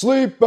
Sleepers!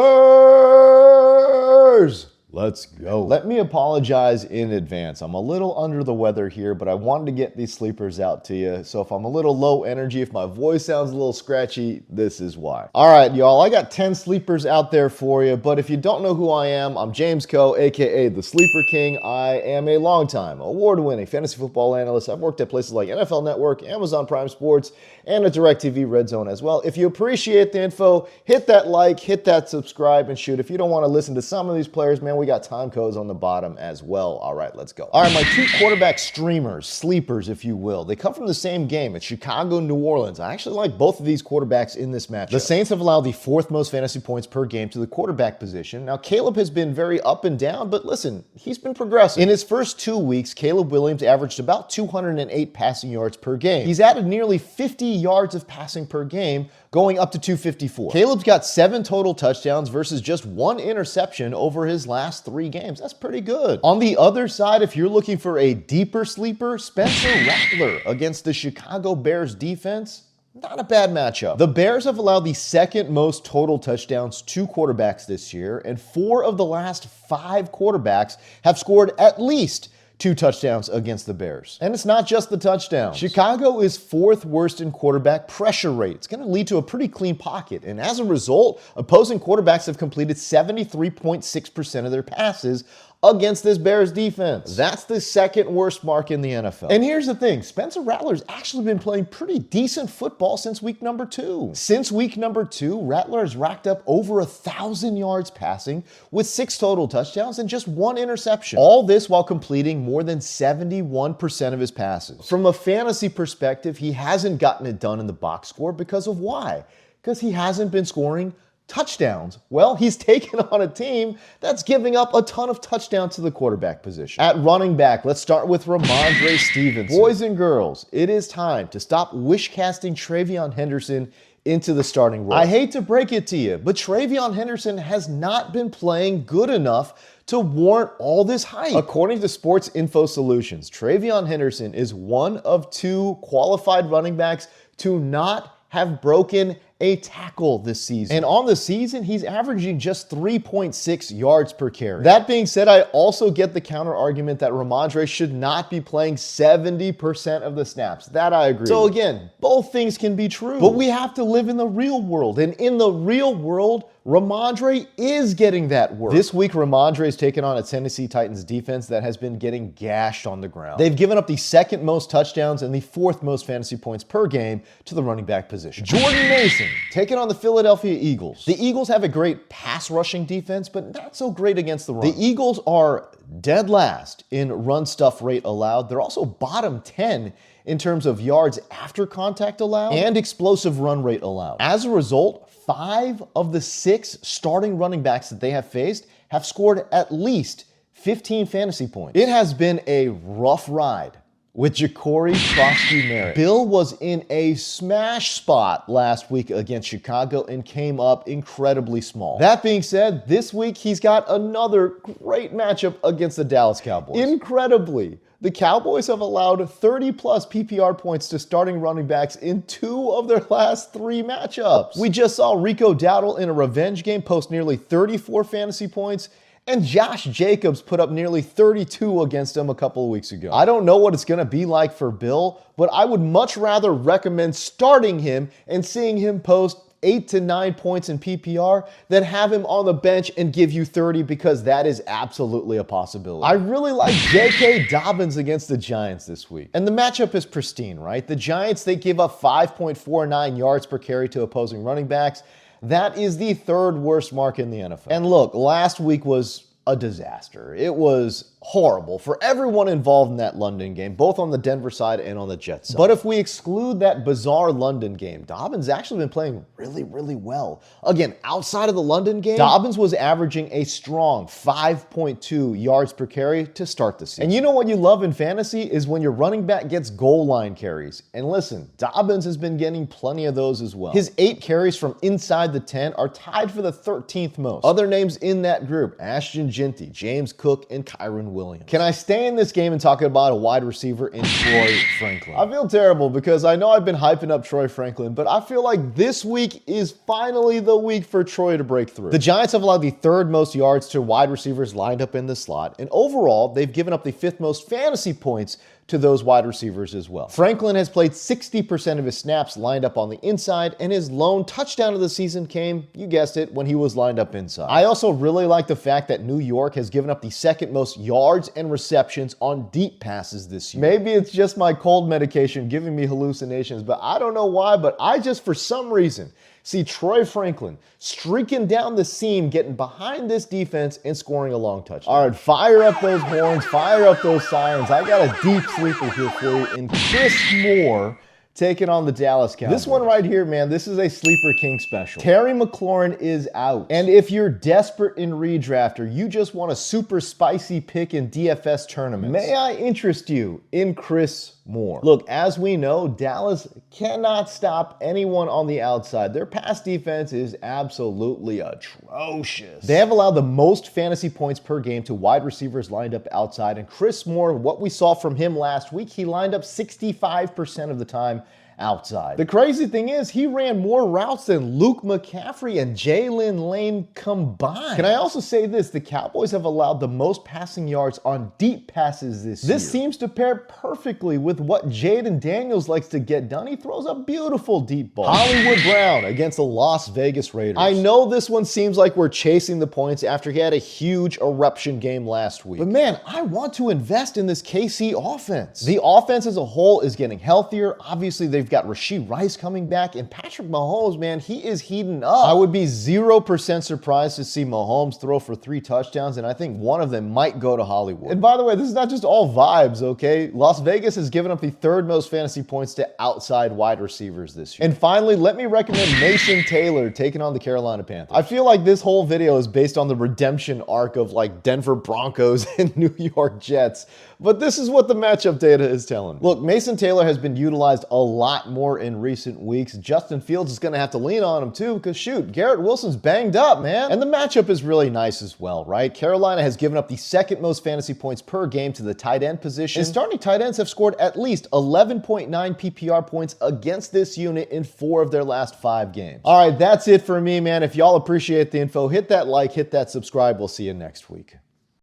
Let's go. Let me apologize in advance. I'm a little under the weather here, but I wanted to get these sleepers out to you. So if I'm a little low energy, if my voice sounds a little scratchy, this is why. All right, y'all, I got 10 sleepers out there for you, but if you don't know who I am, I'm James Koh, aka the Sleeper King. I am a longtime award-winning fantasy football analyst. I've worked at places like NFL Network, Amazon Prime Sports, and a DirecTV Red Zone as well. If you appreciate the info, hit that like, hit that subscribe, and shoot. If you don't want to listen to some of these players, man, we got time codes on the bottom as well. All right, let's go. All right, my two quarterback streamers, sleepers, if you will, they come from the same game. It's Chicago, New Orleans. I actually like both of these quarterbacks in this matchup. The Saints have allowed the fourth most fantasy points per game to the quarterback position. Now, Caleb has been very up and down, but listen, he's been progressive. In his first 2 weeks, Caleb Williams averaged about 208 passing yards per game. He's added nearly 50 yards of passing per game, going up to 254. Caleb's got 7 total touchdowns versus just 1 interception over his last 3 games. That's pretty good. On the other side, if you're looking for a deeper sleeper, Spencer Rattler against the Chicago Bears defense, not a bad matchup. The Bears have allowed the second most total touchdowns to quarterbacks this year, and 4 of the last 5 quarterbacks have scored at least 2 touchdowns against the Bears. And it's not just the touchdowns. Chicago is 4th worst in quarterback pressure rate. It's going to lead to a pretty clean pocket. And as a result, opposing quarterbacks have completed 73.6% of their passes against this Bears defense. That's the 2nd worst mark in the NFL. And here's the thing, Spencer Rattler's actually been playing pretty decent football since week number 2. Since week number 2, Rattler has racked up over 1,000 yards passing with 6 total touchdowns and just 1 interception. All this while completing more than 71% of his passes. From a fantasy perspective, he hasn't gotten it done in the box score because of why? Because he hasn't been scoring touchdowns. Well, he's taken on a team that's giving up a ton of touchdowns to the quarterback position. At running back, let's start with Rhamondre Stevenson. Boys and girls, it is time to stop wish-casting TreVeyon Henderson into the starting role. I hate to break it to you, but TreVeyon Henderson has not been playing good enough to warrant all this hype. According to Sports Info Solutions, TreVeyon Henderson is one of 2 qualified running backs to not have broken a tackle this season. And on the season, he's averaging just 3.6 yards per carry. That being said, I also get the counter argument that Rhamondre should not be playing 70% of the snaps. That I agree. So again, both things can be true, but we have to live in the real world. And in the real world, Rhamondre is getting that work. This week, Rhamondre has taken on a Tennessee Titans defense that has been getting gashed on the ground. They've given up the 2nd most touchdowns and the 4th most fantasy points per game to the running back position. Jordan Mason taking on the Philadelphia Eagles. The Eagles have a great pass rushing defense, but not so great against the run. The Eagles are dead last in run stuff rate allowed. They're also bottom 10 in terms of yards after contact allowed and explosive run rate allowed. As a result, 5 of the 6 starting running backs that they have faced have scored at least 15 fantasy points. It has been a rough ride with Ja'Cory Trosky-Merritt. Bill was in a smash spot last week against Chicago and came up incredibly small. That being said, this week he's got another great matchup against the Dallas Cowboys. Incredibly, the Cowboys have allowed 30-plus PPR points to starting running backs in 2 of their last 3 matchups. We just saw Rico Dowdle in a revenge game post nearly 34 fantasy points, and Josh Jacobs put up nearly 32 against him a couple of weeks ago. I don't know what it's going to be like for Bill, but I would much rather recommend starting him and seeing him post 8 to 9 points in PPR than have him on the bench and give you 30, because that is absolutely a possibility. I really like J.K. Dobbins against the Giants this week. And the matchup is pristine, right? The Giants, they give up 5.49 yards per carry to opposing running backs. That is the 3rd worst mark in the NFL. And look, last week was a disaster. It was horrible for everyone involved in that London game, both on the Denver side and on the Jets side. But if we exclude that bizarre London game, Dobbins actually been playing really, really well. Again, outside of the London game, Dobbins was averaging a strong 5.2 yards per carry to start the season. And you know what you love in fantasy is when your running back gets goal line carries. And listen, Dobbins has been getting plenty of those as well. His 8 carries from inside the 10 are tied for the 13th most. Other names in that group: Ashton Ginty, James Cook, and Kyron Williams. Can I stay in this game and talk about a wide receiver in Troy Franklin? I feel terrible because I know I've been hyping up Troy Franklin, but I feel like this week is finally the week for Troy to break through. The Giants have allowed the third most yards to wide receivers lined up in the slot, and overall, they've given up the fifth most fantasy points to those wide receivers as well. Franklin has played 60% of his snaps lined up on the inside, and his lone touchdown of the season came, you guessed it, when he was lined up inside. I also really like the fact that New York has given up the second most yards and receptions on deep passes this year. Maybe it's just my cold medication giving me hallucinations, but I don't know why, but I just, for some reason, see Troy Franklin streaking down the seam, getting behind this defense and scoring a long touchdown. All right, fire up those horns, fire up those sirens. I got a deep sleeper here for you in Chris Moore taking on the Dallas Cowboys. This one right here, man, this is a Sleeper King special. Terry McLaurin is out. And if you're desperate in redraft or you just want a super spicy pick in DFS tournaments, may I interest you in Chris Moore? Look, as we know, Dallas cannot stop anyone on the outside. Their pass defense is absolutely atrocious. They have allowed the most fantasy points per game to wide receivers lined up outside. And Chris Moore, what we saw from him last week, he lined up 65% of the time outside. The crazy thing is he ran more routes than Luke McCaffrey and Jalen Lane combined. Can I also say this? The Cowboys have allowed the most passing yards on deep passes this year. This seems to pair perfectly with what Jaden Daniels likes to get done. He throws a beautiful deep ball. Hollywood Brown against the Las Vegas Raiders. I know this one seems like we're chasing the points after he had a huge eruption game last week. But man, I want to invest in this KC offense. The offense as a whole is getting healthier. Obviously, they've got Rashee Rice coming back, and Patrick Mahomes, man, he is heating up. I would be 0% surprised to see Mahomes throw for 3 touchdowns, and I think one of them might go to Hollywood. And by the way, this is not just all vibes, okay? Las Vegas has given up the third most fantasy points to outside wide receivers this year. And finally, let me recommend Mason Taylor taking on the Carolina Panthers. I feel like this whole video is based on the redemption arc of like Denver Broncos and New York Jets, but this is what the matchup data is telling me. Look, Mason Taylor has been utilized a lot more in recent weeks. Justin Fields is going to have to lean on him too because shoot, Garrett Wilson's banged up, man. And the matchup is really nice as well, right? Carolina has given up the second most fantasy points per game to the tight end position. And starting tight ends have scored at least 11.9 PPR points against this unit in 4 of their last 5 games. All right, that's it for me, man. If y'all appreciate the info, hit that like, hit that subscribe. We'll see you next week.